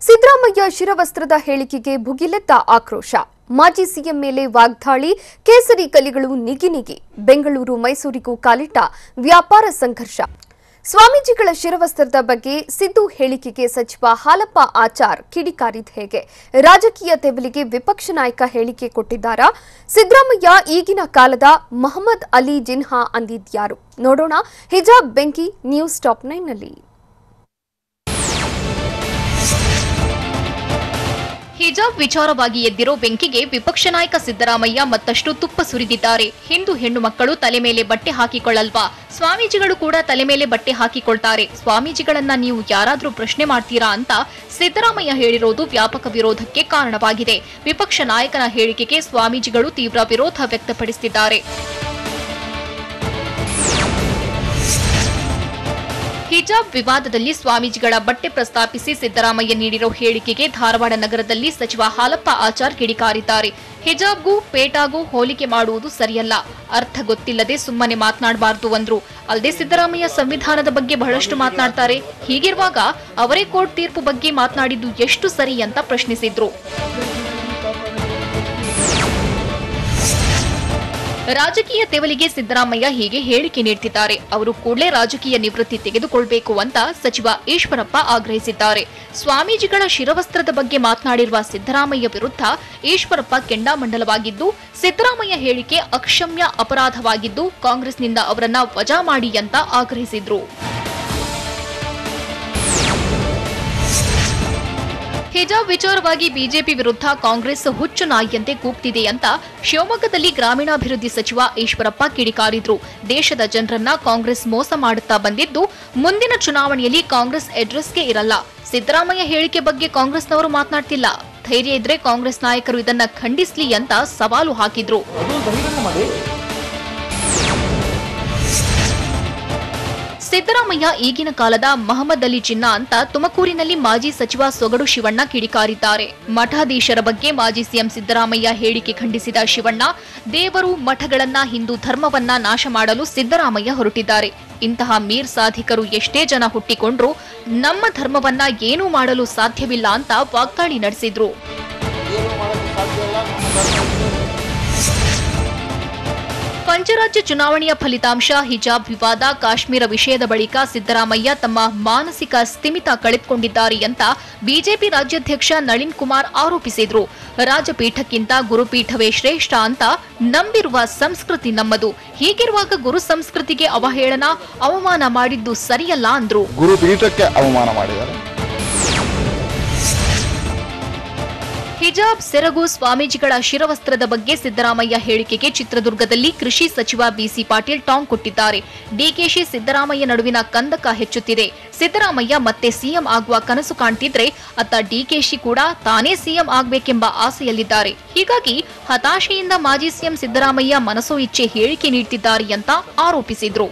ಸಿದ್ದರಾಮಯ್ಯ ಶಿರವಸ್ತ್ರದ ಹೇಳಿಕೆಗೆ ಭುಗಿಲೆದ್ದ ಆಕ್ರೋಶ. ಮಾಜಿ ಸಿಎಂ ಮೇಲೆ ವಾಗ್ದಾಳಿ, ಕೇಸರಿ ಕಲಿಗಳು ನಿಗಿ ಬೆಂಗಳೂರು ಮೈಸೂರಿಗೂ ಕಾಲಿಟ್ಟ ವ್ಯಾಪಾರ ಸಂಘರ್ಷ. ಸ್ವಾಮೀಜಿಗಳ ಶಿರವಸ್ತ್ರದ ಬಗ್ಗೆ ಸಿದ್ದು ಹೇಳಿಕೆಗೆ ಸಚಿವ ಹಾಲಪ್ಪ ಆಚಾರ್ ಕಿಡಿಕಾರಿದ ಹೇಗೆ? ರಾಜಕೀಯ ತೆವಲಿಗೆ ವಿಪಕ್ಷ ನಾಯಕ ಹೇಳಿಕೆ ಕೊಟ್ಟಿದ್ದಾರಾ? ಸಿದ್ದರಾಮಯ್ಯ ಈಗಿನ ಕಾಲದ ಮೊಹಮ್ಮದ್ ಅಲಿ ಜಿನ್ಹಾ ಅಂದಿದ್ಯಾರು? ನೋಡೋಣ ಹಿಜಾಬ್ ಬೆಂಕಿ ನ್ಯೂಸ್ ಟಾಪ್ 9 ನಲ್ಲಿ. ಹಿಜಾಬ್ ವಿಚಾರವಾಗಿ ಎದ್ದಿರೋ ಬೆಂಕಿಗೆ ವಿಪಕ್ಷ ನಾಯಕ ಸಿದ್ದರಾಮಯ್ಯ ಮತ್ತಷ್ಟು ತುಪ್ಪ ಸುರಿದಿದ್ದಾರೆ. ಹಿಂದೂ ಹೆಣ್ಣು ಮಕ್ಕಳು ತಲೆ ಮೇಲೆ ಬಟ್ಟೆ ಹಾಕಿಕೊಳ್ಳಲ್ವಾ? ಸ್ವಾಮೀಜಿಗಳು ಕೂಡ ತಲೆ ಮೇಲೆ ಬಟ್ಟೆ ಹಾಕಿಕೊಳ್ತಾರೆ. ಸ್ವಾಮೀಜಿಗಳನ್ನ ನೀವು ಯಾರಾದ್ರೂ ಪ್ರಶ್ನೆ ಮಾಡ್ತೀರಾ ಅಂತ ಸಿದ್ದರಾಮಯ್ಯ ಹೇಳಿರೋದು ವ್ಯಾಪಕ ವಿರೋಧಕ್ಕೆ ಕಾರಣವಾಗಿದೆ. ವಿಪಕ್ಷ ನಾಯಕನ ಹೇಳಿಕೆಗೆ ಸ್ವಾಮೀಜಿಗಳು ತೀವ್ರ ವಿರೋಧ ವ್ಯಕ್ತಪಡಿಸಿದ್ದಾರೆ. ಹಿಜಾಬ್ ವಿವಾದದಲ್ಲಿ ಸ್ವಾಮೀಜಿಗಳ ಬಟ್ಟೆ ಪ್ರಸ್ತಾಪಿಸಿ ಸಿದ್ದರಾಮಯ್ಯ ನೀಡಿರೋ ಹೇಳಿಕೆಗೆ ಧಾರವಾಡ ನಗರದಲ್ಲಿ ಸಚಿವ ಹಾಲಪ್ಪ ಆಚಾರ್ ಕಿಡಿಕಾರಿದ್ದಾರೆ. ಹಿಜಾಬ್ಗೂ ಪೇಟಾಗೂ ಹೋಲಿಕೆ ಮಾಡುವುದು ಸರಿಯಲ್ಲ, ಅರ್ಥ ಗೊತ್ತಿಲ್ಲದೆ ಸುಮ್ಮನೆ ಮಾತನಾಡಬಾರದು ಅಂದ್ರು. ಅಲ್ಲದೆ ಸಿದ್ದರಾಮಯ್ಯ ಸಂವಿಧಾನದ ಬಗ್ಗೆ ಬಹಳಷ್ಟು ಮಾತನಾಡ್ತಾರೆ. ಹೀಗಿರುವಾಗ ಅವರೇ ಕೋರ್ಟ್ ತೀರ್ಪು ಬಗ್ಗೆ ಮಾತನಾಡಿದ್ದು ಎಷ್ಟು ಸರಿ ಅಂತ ಪ್ರಶ್ನಿಸಿದ್ರು. ರಾಜಕೀಯ ತೆವಲಿಗೆ ಸಿದ್ದರಾಮಯ್ಯ ಹೀಗೆ ಹೇಳಿಕೆ ನೀಡುತ್ತಿದ್ದಾರೆ. ಅವರು ಕೂಡಲೇ ರಾಜಕೀಯ ನಿವೃತ್ತಿ ತೆಗೆದುಕೊಳ್ಳಬೇಕು ಅಂತ ಸಚಿವ ಈಶ್ವರಪ್ಪ ಆಗ್ರಹಿಸಿದ್ದಾರೆ. ಸ್ವಾಮೀಜಿಗಳ ಶಿರವಸ್ತ್ರದ ಬಗ್ಗೆ ಮಾತನಾಡಿರುವ ಸಿದ್ದರಾಮಯ್ಯ ವಿರುದ್ಧ ಈಶ್ವರಪ್ಪ ಕೆಂಡಾಮಂಡಲವಾಗಿದ್ದು, ಸಿದ್ದರಾಮಯ್ಯ ಹೇಳಿಕೆ ಅಕ್ಷಮ್ಯ ಅಪರಾಧವಾಗಿದ್ದು ಕಾಂಗ್ರೆಸ್ನಿಂದ ಅವರನ್ನ ವಜಾ ಮಾಡಿ ಅಂತ ಆಗ್ರಹಿಸಿದ್ರು. ಹಿಜಾಬ್ ವಿಚಾರವಾಗಿ ಬಿಜೆಪಿ ವಿರುದ್ಧ ಕಾಂಗ್ರೆಸ್ ಹುಚ್ಚು ನಾಯಿಯಂತೆ ಕೂಗ್ತಿದೆ ಅಂತ ಶಿವಮೊಗ್ಗದಲ್ಲಿ ಗ್ರಾಮೀಣಾಭಿವೃದ್ಧಿ ಸಚಿವ ಈಶ್ವರಪ್ಪ ಕಿಡಿಕಾರಿದ್ರು. ದೇಶದ ಜನರನ್ನ ಕಾಂಗ್ರೆಸ್ ಮೋಸ ಮಾಡುತ್ತಾ ಬಂದಿದ್ದು, ಮುಂದಿನ ಚುನಾವಣೆಯಲ್ಲಿ ಕಾಂಗ್ರೆಸ್ ಅಡ್ರೆಸ್ಗೆ ಇರಲ್ಲ. ಸಿದ್ದರಾಮಯ್ಯ ಹೇಳಿಕೆ ಬಗ್ಗೆ ಕಾಂಗ್ರೆಸ್ನವರು ಮಾತನಾಡ್ತಿಲ್ಲ. ಧೈರ್ಯ ಇದ್ರೆ ಕಾಂಗ್ರೆಸ್ ನಾಯಕರು ಇದನ್ನ ಖಂಡಿಸ್ಲಿ ಅಂತ ಸವಾಲು ಹಾಕಿದ್ರು. ಸಿದ್ದರಾಮಯ್ಯ ಈಗಿನ ಕಾಲದ ಮೊಹಮ್ಮದ್ ಅಲಿ ಜಿನ್ನಾ ಅಂತ ತುಮಕೂರಿನಲ್ಲಿ ಮಾಜಿ ಸಚಿವ ಸೊಗಡು ಶಿವಣ್ಣ ಕಿಡಿಕಾರಿದ್ದಾರೆ. ಮಠಾಧೀಶರ ಬಗ್ಗೆ ಮಾಜಿ ಸಿಎಂ ಸಿದ್ದರಾಮಯ್ಯ ಹೇಳಿಕೆ ಖಂಡಿಸಿದ ಶಿವಣ್ಣ, ದೇವರು ಮಠಗಳನ್ನ ಹಿಂದೂ ಧರ್ಮವನ್ನ ನಾಶ ಮಾಡಲು ಸಿದ್ದರಾಮಯ್ಯ ಹೊರಟಿದ್ದಾರೆ. ಇಂತಹ ಮೀರ್ ಸಾಧಿಕರು ಎಷ್ಟೇ ಜನ ಹುಟ್ಟಿಕೊಂಡ್ರೂ ನಮ್ಮ ಧರ್ಮವನ್ನ ಏನೂ ಮಾಡಲು ಸಾಧ್ಯವಿಲ್ಲ ಅಂತ ವಾಗ್ದಾಳಿ ನಡೆಸಿದ್ರು. ಪಂಚರಾಜ್ಯ ಚುನಾವಣೆಯ ಫಲಿತಾಂಶ, ಹಿಜಾಬ್ ವಿವಾದ, ಕಾಶ್ಮೀರ ವಿಷಯದ ಬಳಿಕ ಸಿದ್ದರಾಮಯ್ಯ ತಮ್ಮ ಮಾನಸಿಕ ಸ್ಥಿಮಿತ ಕಳೆದುಕೊಂಡಿದ್ದಾರೆ ಅಂತ ಬಿಜೆಪಿ ರಾಜ್ಯಾಧ್ಯಕ್ಷ ನಳಿನ್ ಕುಮಾರ್ ಆರೋಪಿಸಿದ್ರು. ರಾಜಪೀಠಕ್ಕಿಂತ ಗುರುಪೀಠವೇ ಶ್ರೇಷ್ಠ ಅಂತ ನಂಬಿರುವ ಸಂಸ್ಕೃತಿ ನಮ್ಮದು. ಹೀಗಿರುವಾಗ ಗುರು ಸಂಸ್ಕೃತಿಗೆ ಅವಹೇಳನ, ಅವಮಾನ ಮಾಡಿದ್ದು ಸರಿಯಲ್ಲ ಅಂದ್ರು. ಗುರುಪೀಠಕ್ಕೆ ಅವಮಾನ ಮಾಡಿದ್ದಾರೆ. ಹಿಜಾಬ್, ಸೆರಗು, ಸ್ವಾಮೀಜಿಗಳ ಶಿರವಸ್ತ್ರದ ಬಗ್ಗೆ ಸಿದ್ದರಾಮಯ್ಯ ಹೇಳಿಕೆಗೆ ಚಿತ್ರದುರ್ಗದಲ್ಲಿ ಕೃಷಿ ಸಚಿವ ಬಿಸಿ ಪಾಟೀಲ್ ಟಾಂಗ್ ಕೊಟ್ಟಿದ್ದಾರೆ. ಡಿಕೆಶಿ ಸಿದ್ದರಾಮಯ್ಯ ನಡುವಿನ ಕಂದಕ ಹೆಚ್ಚುತ್ತಿದೆ. ಸಿದ್ದರಾಮಯ್ಯ ಮತ್ತೆ ಸಿಎಂ ಆಗುವ ಕನಸು ಕಾಣ್ತಿದ್ರೆ ಅತ್ತ ಡಿಕೆಶಿ ಕೂಡ ತಾನೇ ಸಿಎಂ ಆಗಬೇಕೆಂಬ ಆಸೆಯಲ್ಲಿದ್ದಾರೆ. ಹೀಗಾಗಿ ಹತಾಶೆಯಿಂದ ಮಾಜಿ ಸಿಎಂ ಸಿದ್ದರಾಮಯ್ಯ ಮನಸೋ ಇಚ್ಛೆ ಹೇಳಿಕೆ ನೀಡುತ್ತಿದ್ದಾರೆ ಅಂತ ಆರೋಪಿಸಿದ್ರು.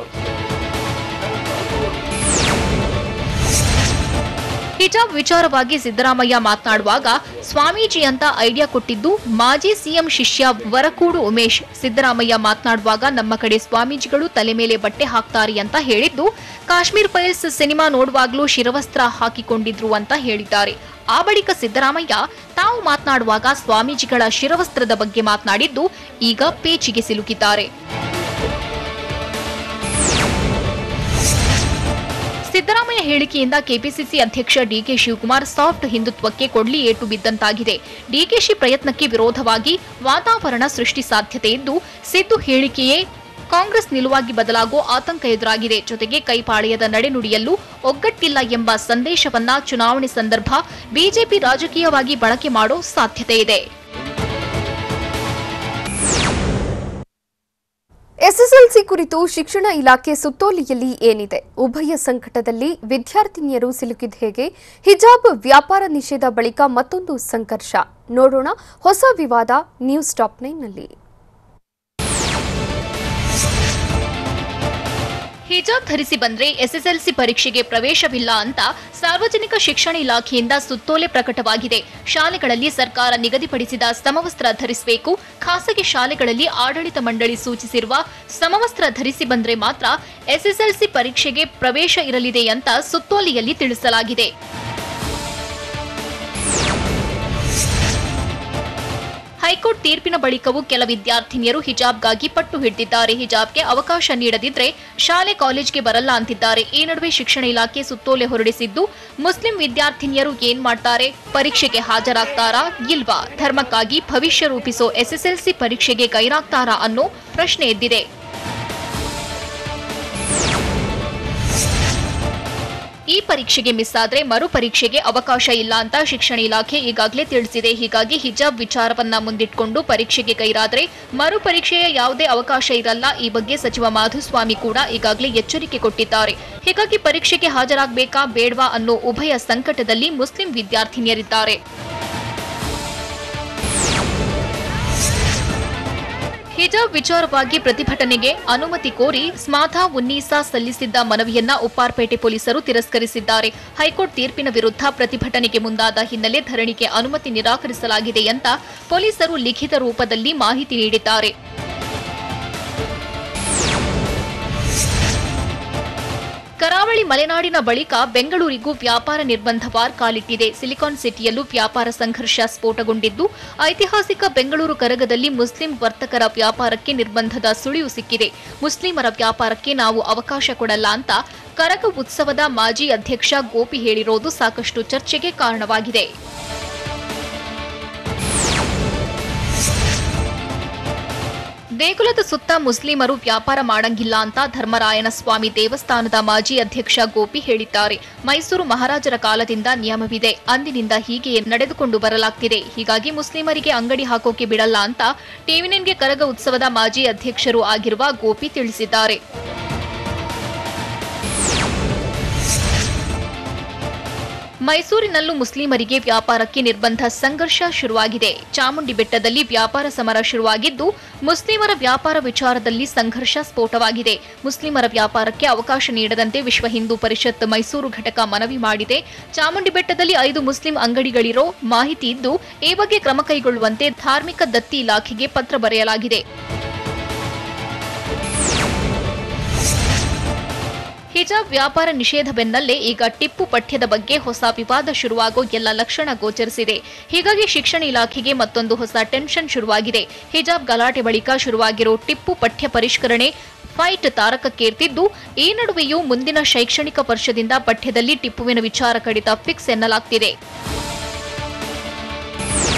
ಹಿಜಾಬ್ ವಿಚಾರವಾಗಿ ಸಿದ್ದರಾಮಯ್ಯ ಮಾತನಾಡುವಾಗ ಸ್ವಾಮೀಜಿ ಅಂತ ಐಡಿಯಾ ಕೊಟ್ಟಿದ್ದು ಮಾಜಿ ಸಿಎಂ ಶಿಷ್ಯ ವರಕೂಡು ಉಮೇಶ್. ಸಿದ್ದರಾಮಯ್ಯ ಮಾತನಾಡುವಾಗ ನಮ್ಮ ಕಡೆ ಸ್ವಾಮೀಜಿಗಳು ತಲೆ ಮೇಲೆ ಬಟ್ಟೆ ಹಾಕ್ತಾರೆ ಅಂತ ಹೇಳಿದ್ದು, ಕಾಶ್ಮೀರ್ ಫೈಲ್ಸ್ ಸಿನಿಮಾ ನೋಡುವಾಗಲೂ ಶಿರವಸ್ತ್ರ ಹಾಕಿಕೊಂಡಿದ್ರು ಅಂತ ಹೇಳಿದ್ದಾರೆ. ಆ ಬಳಿಕ ಸಿದ್ದರಾಮಯ್ಯ ತಾವು ಮಾತನಾಡುವಾಗ ಸ್ವಾಮೀಜಿಗಳ ಶಿರವಸ್ತ್ರದ ಬಗ್ಗೆ ಮಾತನಾಡಿದ್ದು ಈಗ ಪೇಚಿಗೆ ಸಿಲುಕಿದ್ದಾರೆ. ಸಿದ್ದರಾಮಯ್ಯ ಹೇಳಿಕೆಯಿಂದ ಕೆಪಿಸಿಸಿ ಅಧ್ಯಕ್ಷ ಡಿಕೆ ಶಿವಕುಮಾರ್ ಸಾಫ್ಟ್ ಹಿಂದುತ್ವಕ್ಕೆ ಕೊಡ್ಲಿ ಏಟು ಬಿದ್ದಂತಾಗಿದೆ. ಡಿಕೆಶಿ ಪ್ರಯತ್ನಕ್ಕೆ ವಿರೋಧವಾಗಿ ವಾತಾವರಣ ಸೃಷ್ಟಿ ಸಾಧ್ಯತೆ ಇದ್ದು, ಸಿದ್ದು ಹೇಳಿಕೆಯೇ ಕಾಂಗ್ರೆಸ್ ನಿಲುವಾಗಿ ಬದಲಾಗೋ ಆತಂಕ ಎದುರಾಗಿದೆ. ಜೊತೆಗೆ ಕೈಪಾಳ್ಯದ ನಡೆನುಡಿಯಲ್ಲೂ ಒಗ್ಗಟ್ಟಿಲ್ಲ ಎಂಬ ಸಂದೇಶವನ್ನ ಚುನಾವಣೆ ಸಂದರ್ಭ ಬಿಜೆಪಿ ರಾಜಕೀಯವಾಗಿ ಬಳಕೆ ಮಾಡೋ ಸಾಧ್ಯತೆ ಇದೆ. ಎಸ್ಎಸ್ಎಲ್ಸಿ ಕುರಿತು ಶಿಕ್ಷಣ ಇಲಾಖೆ ಸುತ್ತೋಲೆಯಲ್ಲಿ ಏನಿದೆ? ಉಭಯ ಸಂಕಟದಲ್ಲಿ ವಿದ್ಯಾರ್ಥಿನಿಯರು ಸಿಲುಕಿದ ಹೇಗೆ? ಹಿಜಾಬ್ ವ್ಯಾಪಾರ ನಿಷೇಧ ಬಳಿಕ ಮತ್ತೊಂದು ಸಂಘರ್ಷ. ನೋಡೋಣ ಹೊಸ ವಿವಾದ ನ್ಯೂಸ್ ಟಾಪ್ 9 ನಲ್ಲಿ. ಹಿಜಾಬ್ ಧರಿಸಿ ಬಂದ್ರೆ ಎಸ್ಎಸ್ಎಲ್ಸಿ ಪರೀಕ್ಷೆಗೆ ಪ್ರವೇಶವಿಲ್ಲ ಅಂತ ಸಾರ್ವಜನಿಕ ಶಿಕ್ಷಣ ಇಲಾಖೆಯಿಂದ ಸುತ್ತೋಲೆ ಪ್ರಕಟವಾಗಿದೆ. ಶಾಲೆಗಳಲ್ಲಿ ಸರ್ಕಾರ ನಿಗದಿಪಡಿಸಿದ ಸಮವಸ್ತ್ರ ಧರಿಸಬೇಕು. ಖಾಸಗಿ ಶಾಲೆಗಳಲ್ಲಿ ಆಡಳಿತ ಮಂಡಳಿ ಸೂಚಿಸಿರುವ ಸಮವಸ್ತ್ರ ಧರಿಸಿ ಬಂದ್ರೆ ಮಾತ್ರ ಎಸ್ಎಸ್ಎಲ್ಸಿ ಪರೀಕ್ಷೆಗೆ ಪ್ರವೇಶ ಇರಲಿದೆ ಅಂತ ಸುತ್ತೋಲೆಯಲ್ಲಿ ತಿಳಿಸಲಾಗಿದೆ. ಹೈಕೋರ್ಟ್ ತೀರ್ಪಿನ ಬಳಿಕವೂ ಕೆಲ ವಿದ್ಯಾರ್ಥಿನಿಯರು ಹಿಜಾಬ್ಗಾಗಿ ಪಟ್ಟು ಹಿಡಿದಿದ್ದಾರೆ. ಹಿಜಾಬ್ಗೆ ಅವಕಾಶ ನೀಡದಿದ್ರೆ ಶಾಲೆ ಕಾಲೇಜ್ಗೆ ಬರಲ್ಲ ಅಂತಿದ್ದಾರೆ. ಈ ನಡುವೆ ಶಿಕ್ಷಣ ಇಲಾಖೆ ಸುತ್ತೋಲೆ ಹೊರಡಿಸಿದ್ದು ಮುಸ್ಲಿಂ ವಿದ್ಯಾರ್ಥಿನಿಯರು ಏನ್ ಮಾಡ್ತಾರೆ, ಪರೀಕ್ಷೆಗೆ ಹಾಜರಾಗ್ತಾರಾ ಇಲ್ವಾ, ಧರ್ಮಕ್ಕಾಗಿ ಭವಿಷ್ಯ ರೂಪಿಸೋ ಎಸ್ಎಸ್ಎಲ್ಸಿ ಪರೀಕ್ಷೆಗೆ ಗೈರಾಗ್ತಾರಾ ಅನ್ನೋ ಪ್ರಶ್ನೆ ಎದ್ದಿದೆ. ಈ ಪರೀಕ್ಷೆಗೆ ಮಿಸ್ ಆದ್ರೆ ಮರು ಪರೀಕ್ಷೆಗೆ ಅವಕಾಶ ಇಲ್ಲ ಅಂತ ಶಿಕ್ಷಣ ಇಲಾಖೆ ಈಗಾಗಲೇ ತಿಳಿಸಿದೆ. ಹೀಗಾಗಿ ಹಿಜಾಬ್ ವಿಚಾರವನ್ನ ಮುಂದಿಟ್ಕೊಂಡು ಪರೀಕ್ಷೆಗೆ ಗೈರಾದ್ರೆ ಮರು ಪರೀಕ್ಷೆಯ ಯಾವುದೇ ಅವಕಾಶ ಇರಲ್ಲ. ಈ ಬಗ್ಗೆ ಸಚಿವ ಮಾಧುಸ್ವಾಮಿ ಕೂಡ ಈಗಾಗಲೇ ಎಚ್ಚರಿಕೆ ಕೊಟ್ಟಿದ್ದಾರೆ. ಹೀಗಾಗಿ ಪರೀಕ್ಷೆಗೆ ಹಾಜರಾಗಬೇಕಾ ಬೇಡವಾ ಅನ್ನೋ ಉಭಯ ಸಂಕಟದಲ್ಲಿ ಮುಸ್ಲಿಂ ವಿದ್ಯಾರ್ಥಿನಿಯರಿದ್ದಾರೆ. ಹಿಜಾಬ್ ವಿಚಾರವಾಗಿ ಪ್ರತಿಭಟನೆಗೆ ಅನುಮತಿ ಕೋರಿ ಸ್ಮಾಧಾ ಉನ್ನೀಸಾ ಸಲ್ಲಿಸಿದ್ದ ಮನವಿಯನ್ನ ಉಪ್ಪಾರಪೇಟೆ ಪೊಲೀಸರು ತಿರಸ್ಕರಿಸಿದ್ದಾರೆ. ಹೈಕೋರ್ಟ್ ತೀರ್ಪಿನ ವಿರುದ್ಧ ಪ್ರತಿಭಟನೆಗೆ ಮುಂದಾದ ಹಿನ್ನೆಲೆ ಧರಣಿಗೆ ಅನುಮತಿ ನಿರಾಕರಿಸಲಾಗಿದೆ ಅಂತ ಪೊಲೀಸರು ಲಿಖಿತ ರೂಪದಲ್ಲಿ ಮಾಹಿತಿ ನೀಡಿದ್ದಾರೆ. ಕರಾವಳಿ ಮಲೆನಾಡಿನ ಬಳಿಕ ಬೆಂಗಳೂರಿಗೂ ವ್ಯಾಪಾರ ನಿರ್ಬಂಧ ವಾರ್ ಕಾಲಿಟ್ಟಿದೆ. ಸಿಲಿಕಾನ್ ಸಿಟಿಯಲ್ಲೂ ವ್ಯಾಪಾರ ಸಂಘರ್ಷ ಸ್ಫೋಟಗೊಂಡಿದ್ದು, ಐತಿಹಾಸಿಕ ಬೆಂಗಳೂರು ಕರಗದಲ್ಲಿ ಮುಸ್ಲಿಂ ವರ್ತಕರ ವ್ಯಾಪಾರಕ್ಕೆ ನಿರ್ಬಂಧದ ಸುಳಿವು ಸಿಕ್ಕಿದೆ. ಮುಸ್ಲಿಮರ ವ್ಯಾಪಾರಕ್ಕೆ ನಾವು ಅವಕಾಶ ಕೊಡಲ್ಲ ಅಂತ ಕರಗ ಉತ್ಸವದ ಮಾಜಿ ಅಧ್ಯಕ್ಷ ಗೋಪಿ ಹೇಳಿರೋದು ಸಾಕಷ್ಟು ಚರ್ಚೆಗೆ ಕಾರಣವಾಗಿದೆ. ದೇಗುಲದ ಸುತ್ತ ಮುಸ್ಲಿಮರು ವ್ಯಾಪಾರ ಮಾಡಂಗಿಲ್ಲ ಅಂತ ಧರ್ಮರಾಯನ ಸ್ವಾಮಿ ದೇವಸ್ಥಾನದ ಮಾಜಿ ಅಧ್ಯಕ್ಷ ಗೋಪಿ ಹೇಳಿದ್ದಾರೆ. ಮೈಸೂರು ಮಹಾರಾಜರ ಕಾಲದಿಂದ ನಿಯಮವಿದೆ, ಅಂದಿನಿಂದ ಹೀಗೆಯೇ ನಡೆದುಕೊಂಡು ಬರಲಾಗ್ತಿದೆ. ಹೀಗಾಗಿ ಮುಸ್ಲಿಮರಿಗೆ ಅಂಗಡಿ ಹಾಕೋಕೆ ಬಿಡಲ್ಲ ಅಂತ ಟಿವಿ9ಗೆ ಕರಗ ಉತ್ಸವದ ಮಾಜಿ ಅಧ್ಯಕ್ಷರು ಆಗಿರುವ ಗೋಪಿ ತಿಳಿಸಿದ್ದಾರೆ. ಮೈಸೂರಿನಲ್ಲೂ ಮುಸ್ಲಿಮರಿಗೆ ವ್ಯಾಪಾರಕ್ಕೆ ನಿರ್ಬಂಧ ಸಂಘರ್ಷ ಶುರುವಾಗಿದೆ. ಚಾಮುಂಡಿ ಬೆಟ್ಟದಲ್ಲಿ ವ್ಯಾಪಾರ ಸಮರ ಶುರುವಾಗಿದ್ದು, ಮುಸ್ಲಿಮರ ವ್ಯಾಪಾರ ವಿಚಾರದಲ್ಲಿ ಸಂಘರ್ಷ ಸ್ಫೋಟವಾಗಿದೆ. ಮುಸ್ಲಿಮರ ವ್ಯಾಪಾರಕ್ಕೆ ಅವಕಾಶ ನೀಡದಂತೆ ವಿಶ್ವ ಹಿಂದೂ ಪರಿಷತ್ ಮೈಸೂರು ಘಟಕ ಮನವಿ ಮಾಡಿದೆ. ಚಾಮುಂಡಿ ಬೆಟ್ಟದಲ್ಲಿ 5 ಮುಸ್ಲಿಂ ಅಂಗಡಿಗಳಿರೋ ಮಾಹಿತಿ ಇದ್ದು, ಈ ಬಗ್ಗೆ ಕ್ರಮ ಕೈಗೊಳ್ಳುವಂತೆ ಧಾರ್ಮಿಕ ದತ್ತಿ ಇಲಾಖೆಗೆ ಪತ್ರ ಬರೆಯಲಾಗಿದೆ. ಹಿಜಾಬ್ ವ್ಯಾಪಾರ ನಿಷೇಧ ಬೆನ್ನಲ್ಲೇ ಈಗ ಟಿಪ್ಪು ಪಠ್ಯದ ಬಗ್ಗೆ ಹೊಸ ವಿವಾದ ಶುರುವಾಗೋ ಎಲ್ಲ ಲಕ್ಷಣ ಗೋಚರಿಸಿದೆ. ಹೀಗಾಗಿ ಶಿಕ್ಷಣ ಇಲಾಖೆಗೆ ಮತ್ತೊಂದು ಹೊಸ ಟೆನ್ಷನ್ ಶುರುವಾಗಿದೆ. ಹಿಜಾಬ್ ಗಲಾಟೆ ಬಳಿಕ ಶುರುವಾಗಿರೋ ಟಿಪ್ಪು ಪಠ್ಯ ಪರಿಷ್ಕರಣೆ ಫೈಟ್ ತಾರಕಕ್ಕೇರ್ತಿದ್ದು, ಈ ನಡುವೆಯೂ ಮುಂದಿನ ಶೈಕ್ಷಣಿಕ ವರ್ಷದಿಂದ ಪಠ್ಯದಲ್ಲಿ ಟಿಪ್ಪುವಿನ ವಿಚಾರ ಕಡಿತ ಫಿಕ್ಸ್ ಎನ್ನಲಾಗ್ತಿದೆ.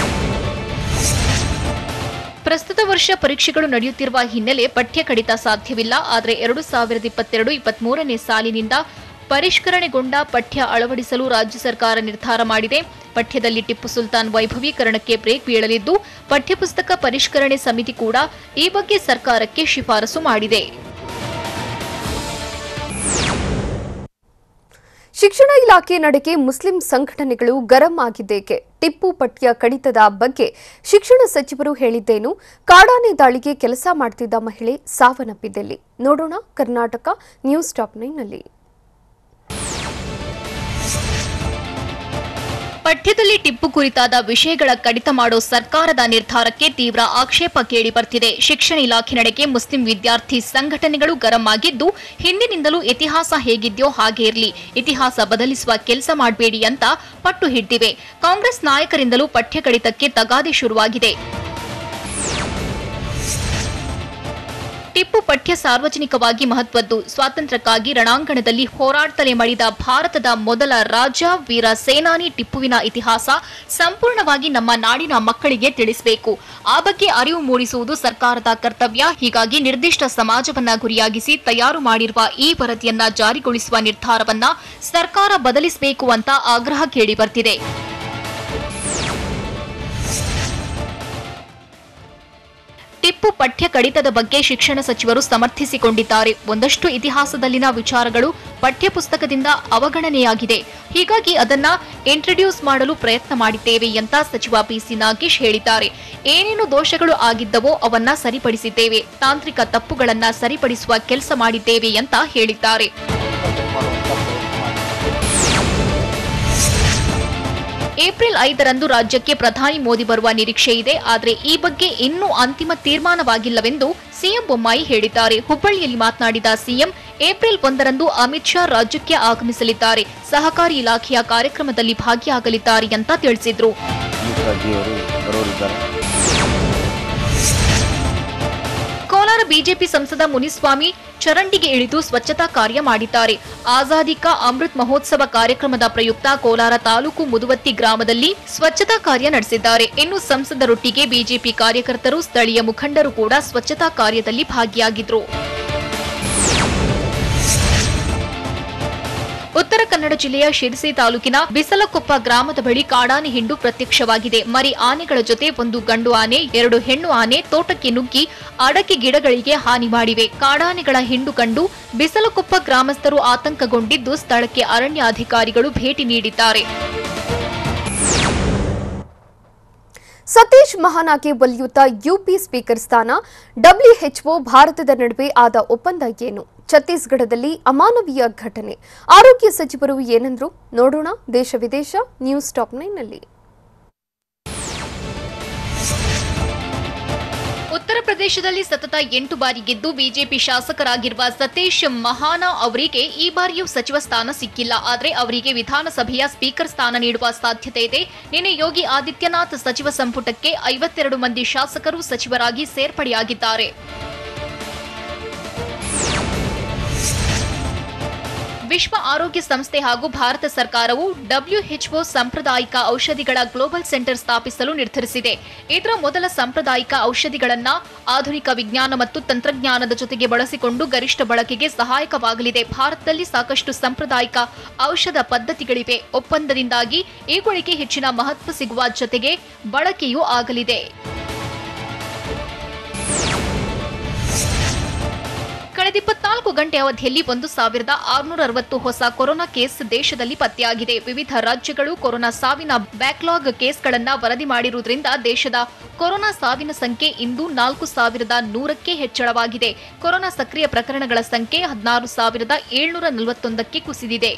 ಪ್ರಸ್ತುತ ವರ್ಷ ಪರೀಕ್ಷೆಗಳು ನಡೆಯುತ್ತಿರುವ ಹಿನ್ನೆಲೆ ಪಠ್ಯ ಕಡಿತ ಸಾಧ್ಯವಿಲ್ಲ. ಆದರೆ 2022-23ನೇ ಸಾಲಿನಿಂದ ಪರಿಷ್ಕರಣೆಗೊಂಡ ಪಠ್ಯ ಅಳವಡಿಸಲು ರಾಜ್ಯ ಸರ್ಕಾರ ನಿರ್ಧಾರ ಮಾಡಿದೆ. ಪಠ್ಯದಲ್ಲಿ ಟಿಪ್ಪು ಸುಲ್ತಾನ್ ವೈಭವೀಕರಣಕ್ಕೆ ಬ್ರೇಕ್ ಬೀಳಲಿದ್ದು, ಪಠ್ಯಪುಸ್ತಕ ಪರಿಷ್ಕರಣೆ ಸಮಿತಿ ಕೂಡ ಈ ಬಗ್ಗೆ ಸರ್ಕಾರಕ್ಕೆ ಶಿಫಾರಸು ಮಾಡಿದೆ. ಶಿಕ್ಷಣ ಇಲಾಖೆ ನಡೆಗೆ ಮುಸ್ಲಿಂ ಸಂಘಟನೆಗಳು ಗರಂ ಆಗಿದ್ದೇಕೆ? ಟಿಪ್ಪು ಪಠ್ಯ ಕಡಿತದ ಬಗ್ಗೆ ಶಿಕ್ಷಣ ಸಚಿವರು ಹೇಳಿದ್ದೇನು? ಕಾಡಾನೆ ದಾಳಿಗೆ ಕೆಲಸ ಮಾಡುತ್ತಿದ್ದ ಮಹಿಳೆ ಸಾವನ್ನಪ್ಪಿದ್ದೆಲ್ಲಿ? ನೋಡೋಣ ಕರ್ನಾಟಕ ನ್ಯೂಸ್ ಟಾಪ್ 9ನಲ್ಲಿ. ಪಠ್ಯದಲ್ಲಿ ಟಿಪ್ಪು ಕುರಿತಾದ ವಿಷಯಗಳ ಕಡಿತ ಮಾಡೋ ಸರ್ಕಾರದ ನಿರ್ಧಾರಕ್ಕೆ ತೀವ್ರ ಆಕ್ಷೇಪ ಕೇಳಿ ಬರ್ತಿದೆ. ಶಿಕ್ಷಣ ಇಲಾಖೆ ನಡೆಗೆ ಮುಸ್ಲಿಂ ವಿದ್ಯಾರ್ಥಿ ಸಂಘಟನೆಗಳು ಗರಂ ಆಗಿದ್ದು, ಹಿಂದಿನಿಂದಲೂ ಇತಿಹಾಸ ಹೇಗಿದ್ಯೋ ಹಾಗೆ ಇರಲಿ, ಇತಿಹಾಸ ಬದಲಿಸುವ ಕೆಲಸ ಮಾಡಬೇಡಿ ಅಂತ ಪಟ್ಟು ಹಿಡಿದಿವೆ. ಕಾಂಗ್ರೆಸ್ ನಾಯಕರಿಂದಲೂ ಪಠ್ಯ ಕಡಿತಕ್ಕೆ ತಗಾದೆ ಶುರುವಾಗಿದೆ. ಟಿಪ್ಪು ಪಠ್ಯ ಸಾರ್ವಜನಿಕವಾಗಿ ಮಹತ್ವದ್ದು. ಸ್ವಾತಂತ್ರ್ಯಕ್ಕಾಗಿ ರಣಾಂಗಣದಲ್ಲಿ ಹೋರಾಡ್ತಲೇ ಮಡಿದ ಭಾರತದ ಮೊದಲ ರಾಜ ವೀರ ಸೇನಾನಿ ಟಿಪ್ಪುವಿನ ಇತಿಹಾಸ ಸಂಪೂರ್ಣವಾಗಿ ನಮ್ಮ ನಾಡಿನ ಮಕ್ಕಳಿಗೆ ತಿಳಿಸಬೇಕು. ಆ ಬಗ್ಗೆ ಅರಿವು ಮೂಡಿಸುವುದು ಸರ್ಕಾರದ ಕರ್ತವ್ಯ. ಹೀಗಾಗಿ ನಿರ್ದಿಷ್ಟ ಸಮಾಜವನ್ನ ಗುರಿಯಾಗಿಸಿ ತಯಾರು ಮಾಡಿರುವ ಈ ವರದಿಯನ್ನ ಜಾರಿಗೊಳಿಸುವ ನಿರ್ಧಾರವನ್ನ ಸರ್ಕಾರ ಬದಲಿಸಬೇಕು ಅಂತ ಆಗ್ರಹ ಕೇಳಿಬರ್ತಿದೆ. ಟಿಪ್ಪು ಪಠ್ಯ ಕಡಿತದ ಬಗ್ಗೆ ಶಿಕ್ಷಣ ಸಚಿವರು ಸಮರ್ಥಿಸಿಕೊಂಡಿದ್ದಾರೆ. ಒಂದಷ್ಟು ಇತಿಹಾಸದಲ್ಲಿನ ವಿಚಾರಗಳು ಪಠ್ಯಪುಸ್ತಕದಿಂದ ಅವಗಣನೆಯಾಗಿದೆ. ಹೀಗಾಗಿ ಅದನ್ನ ಇಂಟ್ರೊಡ್ಯೂಸ್ ಮಾಡಲು ಪ್ರಯತ್ನ ಮಾಡಿದ್ದೇವೆ ಅಂತ ಸಚಿವ ಪಿಸಿ ನಾಗೇಶ್ ಹೇಳಿದ್ದಾರೆ. ಏನೇನು ದೋಷಗಳು ಆಗಿದ್ದವೋ ಅವನ್ನ ಸರಿಪಡಿಸಿದ್ದೇವೆ, ತಾಂತ್ರಿಕ ತಪ್ಪುಗಳನ್ನ ಸರಿಪಡಿಸುವ ಕೆಲಸ ಮಾಡಿದ್ದೇವೆ ಅಂತ ಹೇಳಿದ್ದಾರೆ. ಏಪ್ರಿಲ್ 5ರಂದು ರಾಜ್ಯಕ್ಕೆ ಪ್ರಧಾನಿ ಮೋದಿ ಬರುವ ನಿರೀಕ್ಷೆ ಇದೆ. ಆದರೆ ಈ ಬಗ್ಗೆ ಇನ್ನೂ ಅಂತಿಮ ತೀರ್ಮಾನವಾಗಿಲ್ಲವೆಂದು ಸಿಎಂ ಬೊಮ್ಮಾಯಿ ಹೇಳಿದ್ದಾರೆ. ಹುಬ್ಬಳ್ಳಿಯಲ್ಲಿ ಮಾತನಾಡಿದ ಸಿಎಂ, ಏಪ್ರಿಲ್ 1ರಂದು ಅಮಿತ್ ಶಾ ರಾಜ್ಯಕ್ಕೆ ಆಗಮಿಸಲಿದ್ದಾರೆ, ಸಹಕಾರಿ ಇಲಾಖೆಯ ಕಾರ್ಯಕ್ರಮದಲ್ಲಿ ಭಾಗಿಯಾಗಲಿದ್ದಾರೆ ಅಂತ ತಿಳಿಸಿದ್ರು. ಶನಿವಾರ ಬಿಜೆಪಿ ಸಂಸದ ಮುನಿಸ್ವಾಮಿ ಚರಂಡಿಗೆ ಇಳಿದು ಸ್ವಚ್ಛತಾ ಕಾರ್ಯ ಮಾಡಿದ್ದಾರೆ. ಆಜಾದಿ ಕಾ ಅಮೃತ್ ಮಹೋತ್ಸವ ಕಾರ್ಯಕ್ರಮದ ಪ್ರಯುಕ್ತ ಕೋಲಾರ ತಾಲೂಕು ಮುದುವತ್ತಿ ಗ್ರಾಮದಲ್ಲಿ ಸ್ವಚ್ಛತಾ ಕಾರ್ಯ ನಡೆಸಿದ್ದಾರೆ. ಇನ್ನು ಸಂಸದರೊಟ್ಟಿಗೆ ಬಿಜೆಪಿ ಕಾರ್ಯಕರ್ತರು, ಸ್ಥಳೀಯ ಮುಖಂಡರು ಕೂಡ ಸ್ವಚ್ಛತಾ ಕಾರ್ಯದಲ್ಲಿ ಭಾಗಿಯಾಗಿದ್ರು. ಉತ್ತರ ಕನ್ನಡ ಜಿಲ್ಲೆಯ ಶಿರಸಿ ತಾಲೂಕಿನ ಬಿಸಲಕೊಪ್ಪ ಗ್ರಾಮದ ಬಳಿ ಕಾಡಾನೆ ಹಿಂಡು ಪ್ರತ್ಯಕ್ಷವಾಗಿದೆ. ಮರಿ ಆನೆಗಳ ಜೊತೆ ಒಂದು ಗಂಡು ಆನೆ, 2 ಹೆಣ್ಣು ಆನೆ ತೋಟಕ್ಕೆ ನುಗ್ಗಿ ಅಡಕೆ ಗಿಡಗಳಿಗೆ ಹಾನಿ ಮಾಡಿವೆ. ಕಾಡಾನೆಗಳ ಹಿಂಡು ಕಂಡು ಬಿಸಲಕೊಪ್ಪ ಗ್ರಾಮಸ್ಥರು ಆತಂಕಗೊಂಡಿದ್ದು ಸ್ಥಳಕ್ಕೆ ಅರಣ್ಯ ಅಧಿಕಾರಿಗಳು ಭೇಟಿ ನೀಡಿದ್ದಾರೆ. ಸತೀಶ್ ಮಹಾನಾಗೆ ಒಲಿಯುತ್ತ ಯುಪಿ ಸ್ಪೀಕರ್ ಸ್ಥಾನ, ಡಬ್ಲ್ಯೂಎಚ್ಒ ಭಾರತದ ನಡುವೆ ಆದ ಒಪ್ಪಂದ ಏನು? ಛತ್ತೀಸ್ಗಢದಲ್ಲಿ ಅಮಾನವೀಯ ಘಟನೆ, ಆರೋಗ್ಯ ಸಚಿವರು ಏನಂದ್ರು? ನೋಡೋಣ ದೇಶ ವಿದೇಶ ನ್ಯೂಸ್ ಟಾಪ್ 9ನಲ್ಲಿ. ಉತ್ತರ ಪ್ರದೇಶದಲ್ಲಿ ಸತತ 8 ಬಾರಿ ಗೆದ್ದು ಬಿಜೆಪಿ ಶಾಸಕರಾಗಿರುವ ಸತೀಶ್ ಮಹಾನಾ ಅವರಿಗೆ ಈ ಬಾರಿಯೂ ಸಚಿವ ಸ್ಥಾನ ಸಿಕ್ಕಿಲ್ಲ. ಆದರೆ ಅವರಿಗೆ ವಿಧಾನಸಭೆಯ ಸ್ಪೀಕರ್ ಸ್ಥಾನ ನೀಡುವ ಸಾಧ್ಯತೆ ಇದೆ. ನಿನ್ನೆ ಯೋಗಿ ಆದಿತ್ಯನಾಥ್ ಸಚಿವ ಸಂಪುಟಕ್ಕೆ 52 ಮಂದಿ ಶಾಸಕರು ಸಚಿವರಾಗಿ ಸೇರ್ಪಡೆಯಾಗಿದ್ದಾರೆ. ವಿಶ್ವ ಆರೋಗ್ಯ ಸಂಸ್ಥೆ ಹಾಗೂ ಭಾರತ ಸರ್ಕಾರವು ಡಬ್ಲ್ಯೂಎಚ್ಒ ಸಾಂಪ್ರದಾಯಿಕ ಔಷಧಿಗಳ ಗ್ಲೋಬಲ್ ಸೆಂಟರ್ ಸ್ಥಾಪಿಸಲು ನಿರ್ಧರಿಸಿದೆ. ಇದರ ಮೊದಲ ಸಾಂಪ್ರದಾಯಿಕ ಔಷಧಿಗಳನ್ನು ಆಧುನಿಕ ವಿಜ್ಞಾನ ಮತ್ತು ತಂತ್ರಜ್ಞಾನದ ಜೊತೆಗೆ ಬಳಸಿಕೊಂಡು ಗರಿಷ್ಠ ಬಳಕೆಗೆ ಸಹಾಯಕವಾಗಲಿದೆ. ಭಾರತದಲ್ಲಿ ಸಾಕಷ್ಟು ಸಾಂಪ್ರದಾಯಿಕ ಔಷಧ ಪದ್ಧತಿಗಳಿವೆ. ಒಪ್ಪಂದದಿಂದಾಗಿ ಇವುಗಳಿಗೆ ಹೆಚ್ಚಿನ ಮಹತ್ವ ಸಿಗುವ ಜೊತೆಗೆ ಬಳಕೆಯೂ ಆಗಲಿದೆ. ಕಳೆದ 24 ಗಂಟೆ ಅವಧಿಯಲ್ಲಿ 1660 ಹೊಸ ಕೊರೋನಾ ಕೇಸ್ ದೇಶದಲ್ಲಿ ಪತ್ತೆಯಾಗಿದೆ. ವಿವಿಧ ರಾಜ್ಯಗಳು ಕೊರೋನಾ ಸಾವಿನ ಬ್ಯಾಕ್ಲಾಗ್ ಕೇಸ್ಗಳನ್ನು ವರದಿ ಮಾಡಿರುವುದರಿಂದ ದೇಶದ ಕೊರೋನಾ ಸಾವಿನ ಸಂಖ್ಯೆ ಇಂದು 4100ಕ್ಕೆ ಹೆಚ್ಚಳವಾಗಿದೆ. ಕೊರೋನಾ ಸಕ್ರಿಯ ಪ್ರಕರಣಗಳ ಸಂಖ್ಯೆ 16741ಕ್ಕೆ ಕುಸಿದಿದೆ.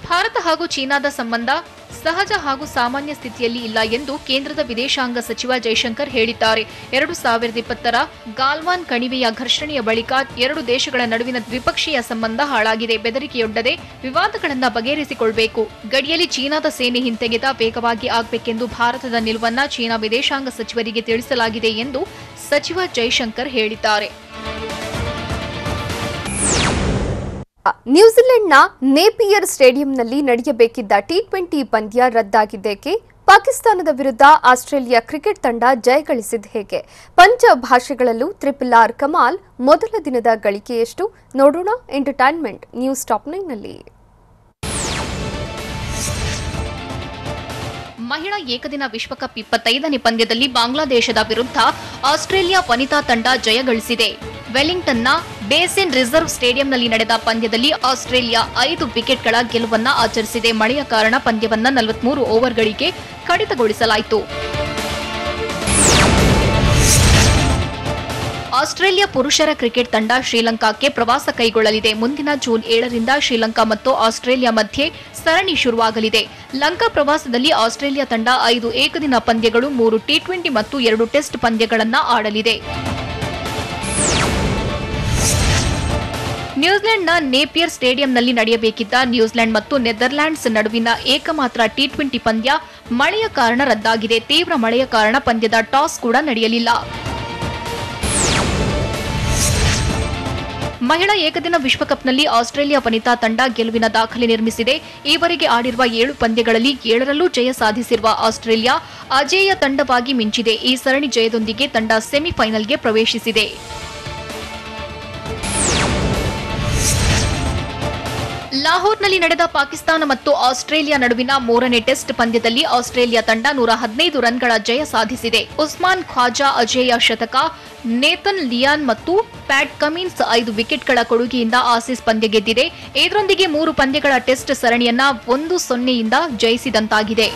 ಭಾರತ ಹಾಗೂ ಚೀನಾದ ಸಂಬಂಧ ಸಹಜ ಹಾಗೂ ಸಾಮಾನ್ಯ ಸ್ಥಿತಿಯಲ್ಲಿ ಇಲ್ಲ ಎಂದು ಕೇಂದ್ರದ ವಿದೇಶಾಂಗ ಸಚಿವ ಜೈಶಂಕರ್ ಹೇಳಿದ್ದಾರೆ. 2020ರ ಗಾಲ್ವಾನ್ ಕಣಿವೆಯ ಘರ್ಷಣೆಯ ಬಳಿಕ 2 ದೇಶಗಳ ನಡುವಿನ ದ್ವಿಪಕ್ಷೀಯ ಸಂಬಂಧ ಹಾಳಾಗಿದೆ. ಬೆದರಿಕೆಯೊಡ್ಡದೆ ವಿವಾದಗಳನ್ನು ಬಗೆಹರಿಸಿಕೊಳ್ಳಬೇಕು. ಗಡಿಯಲ್ಲಿ ಚೀನಾದ ಸೇನೆ ಹಿಂತೆಗೆತ ವೇಗವಾಗಿ ಆಗಬೇಕೆಂದು ಭಾರತದ ನಿಲುವನ್ನ ಚೀನಾ ವಿದೇಶಾಂಗ ಸಚಿವರಿಗೆ ತಿಳಿಸಲಾಗಿದೆ ಎಂದು ಸಚಿವ ಜೈಶಂಕರ್ ಹೇಳಿದ್ದಾರೆ. ನ್ಯೂಜಿಲೆಂಡ್ನ ನೇಪಿಯರ್ ಸ್ಟೇಡಿಯಂನಲ್ಲಿ ನಡೆಯಬೇಕಿದ್ದ ಟಿ20 ಪಂದ್ಯ ರದ್ದಾಗಿದ್ದೇಕೆ? ಪಾಕಿಸ್ತಾನದ ವಿರುದ್ಧ ಆಸ್ಟ್ರೇಲಿಯಾ ಕ್ರಿಕೆಟ್ ತಂಡ ಜಯಗಳಿಸಿದ ಹೇಗೆ? ಪಂಚ ಭಾಷೆಗಳಲ್ಲೂ RRR ಕಮಾಲ್ ಮೊದಲ ದಿನದ ಗಳಿಕೆ ಎಷ್ಟು? ನೋಡೋಣ ಎಂಟರ್ಟೈನ್ಮೆಂಟ್ ನ್ಯೂಸ್ ಟಾಪ್ 9ನಲ್ಲಿ. ಮಹಿಳಾ ಏಕದಿನ ವಿಶ್ವಕಪ್ 25ನೇ ಪಂದ್ಯದಲ್ಲಿ ಬಾಂಗ್ಲಾದೇಶದ ವಿರುದ್ಧ ಆಸ್ಟ್ರೇಲಿಯಾ ವನಿತಾ ತಂಡ ಜಯಗಳಿಸಿದೆ. ವೆಲ್ಲಿಂಗ್ಟನ್ನ ಬೇಸಿನ್ ರಿಸರ್ವ್ ಸ್ಟೇಡಿಯಂನಲ್ಲಿ ನಡೆದ ಪಂದ್ಯದಲ್ಲಿ ಆಸ್ಟ್ರೇಲಿಯಾ 5 ವಿಕೆಟ್ಗಳ ಗೆಲುವನ್ನ ಆಚರಿಸಿದೆ. ಮಳೆಯ ಕಾರಣ ಪಂದ್ಯವನ್ನ 43 ಓವರ್ಗಳಿಗೆ ಕಡಿತಗೊಳಿಸಲಾಯಿತು. ಆಸ್ಟ್ರೇಲಿಯಾ ಪುರುಷರ ಕ್ರಿಕೆಟ್ ತಂಡ ಶ್ರೀಲಂಕಾಕ್ಕೆ ಪ್ರವಾಸ ಕೈಗೊಳ್ಳಲಿದೆ. ಮುಂದಿನ ಜೂನ್ 7ರಿಂದ ಶ್ರೀಲಂಕಾ ಮತ್ತು ಆಸ್ಟ್ರೇಲಿಯಾ ಮಧ್ಯೆ ಸರಣಿ ಶುರುವಾಗಲಿದೆ. ಲಂಕಾ ಪ್ರವಾಸದಲ್ಲಿ ಆಸ್ಟ್ರೇಲಿಯಾ ತಂಡ 5 ಏಕದಿನ ಪಂದ್ಯಗಳು, 3 ಟಿ20 ಮತ್ತು 2 ಟೆಸ್ಟ್ ಪಂದ್ಯಗಳನ್ನು ಆಡಲಿದೆ. ನ್ಯೂಜಿಲೆಂಡ್ನ ನೇಪಿಯರ್ ಸ್ಟೇಡಿಯಂನಲ್ಲಿ ನಡೆಯಬೇಕಿದ್ದ ನ್ಯೂಜಿಲೆಂಡ್ ಮತ್ತು ನೆದರ್ಲ್ಯಾಂಡ್ಸ್ ನಡುವಿನ ಏಕಮಾತ್ರ ಟಿ20 ಪಂದ್ಯ ಮಳೆಯ ಕಾರಣ ರದ್ದಾಗಿದೆ. ತೀವ್ರ ಮಳೆಯ ಕಾರಣ ಪಂದ್ಯದ ಟಾಸ್ ಕೂಡ ನಡೆಯಲಿಲ್ಲ. ಮಹಿಳಾ ಏಕದಿನ ವಿಶ್ವಕಪ್ನಲ್ಲಿ ಆಸ್ಟ್ರೇಲಿಯಾ ವನಿತಾ ತಂಡ ಗೆಲುವಿನ ದಾಖಲೆ ನಿರ್ಮಿಸಿದೆ. ಈವರೆಗೆ ಆಡಿರುವ 7 ಪಂದ್ಯಗಳಲ್ಲಿ 7ರಲ್ಲೂ ಜಯ ಸಾಧಿಸಿರುವ ಆಸ್ಟ್ರೇಲಿಯಾ ಅಜೇಯ ತಂಡವಾಗಿ ಮಿಂಚಿದೆ. ಈ ಸರಣಿ ಜಯದೊಂದಿಗೆ ತಂಡ ಸೆಮಿಫೈನಲ್ಗೆ ಪ್ರವೇಶಿಸಿದೆ. ಲಾಹೋರ್ನಲ್ಲಿ ನಡೆದ ಪಾಕಿಸ್ತಾನ ಮತ್ತು ಆಸ್ಟ್ರೇಲಿಯಾ ನಡುವಿನ 3ನೇ ಟೆಸ್ಟ್ ಪಂದ್ಯದಲ್ಲಿ ಆಸ್ಟ್ರೇಲಿಯಾ ತಂಡ 115 ರನ್ಗಳ ಜಯ ಸಾಧಿಸಿದೆ. ಉಸ್ಮಾನ್ ಖ್ವಾಜಾ ಅಜೇಯ ಶತಕ, ನೇತನ್ ಲಿಯಾನ್ ಮತ್ತು ಪ್ಯಾಟ್ ಕಮಿನ್ಸ್ 5 ವಿಕೆಟ್ಗಳ ಕೊಡುಗೆಯಿಂದ ಆಸೀಸ್ ಪಂದ್ಯ ಗೆದ್ದಿದೆ. ಇದರೊಂದಿಗೆ 3 ಪಂದ್ಯಗಳ ಟೆಸ್ಟ್ ಸರಣಿಯನ್ನ 1-0 ಜಯಿಸಿದಂತಾಗಿದೆ.